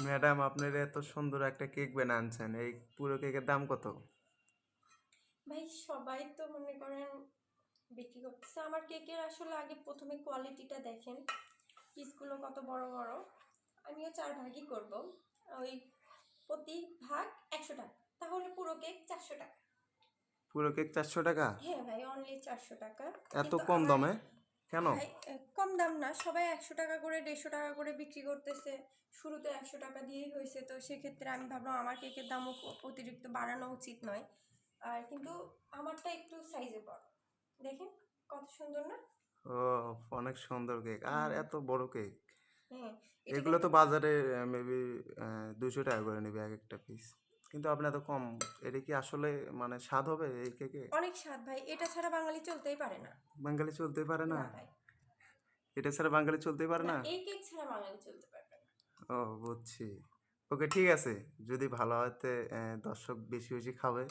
Madam, আপনার এত সুন্দর একটা কেক বানিয়ে আনছেন, এই পুরো কেকের দাম কত? ভাই সবাই তো মনে করেন বিক্রি করতেছে। আমার কেকের আসলে আগে প্রথমে কোয়ালিটিটা দেখেন, পিসগুলো কত বড় বড়। আমিও 4 ভাগই করব, ওই প্রতি ভাগ 100 টাকা, তাহলে পুরো কেক 400 টাকা। পুরো কেক 400 টাকা? হ্যাঁ ভাই, অনলি 400 টাকা। এত কিন্তু কম আমার দামে কেন? ভাই কম দাম না, সবাই 100 টাকা করে 150 টাকা করে বিক্রি করতেছে। শুরুতে 100 টাকা দিয়েই হয়েছে, তো সেক্ষেত্রে আমি ভাবলাম আমার কেকের দামও অতিরিক্ত বাড়ানো উচিত নয়। আর কিন্তু আমারটা একটু সাইজে বড়, দেখেন কত সুন্দর না। ও, অনেক সুন্দর কেক, আর হুম। এত বড় কেক! হ্যাঁ, এটা এগুলো কিন্তু তো বাজারে মেবি 200 টাকা করে নেবে এক একটা পিস, কিন্তু আপনি এত কম। এটা কি আসলে মানে স্বাদ হবে এই কেকে? অনেক স্বাদ ভাই, এটা ছাড়া বাঙালি চলতেই পারে না। বাঙালি চলতে পারে না? না ভাই, এটা ছাড়া বাঙালি চলতেই পারে না, না? এই কেক ছাড়া বাঙালি চলতে পারবে না। ও, বুঝছি। ওকে, ঠিক আছে। যদি ভালো হয়তো দর্শক বেশি বেশি খাবে,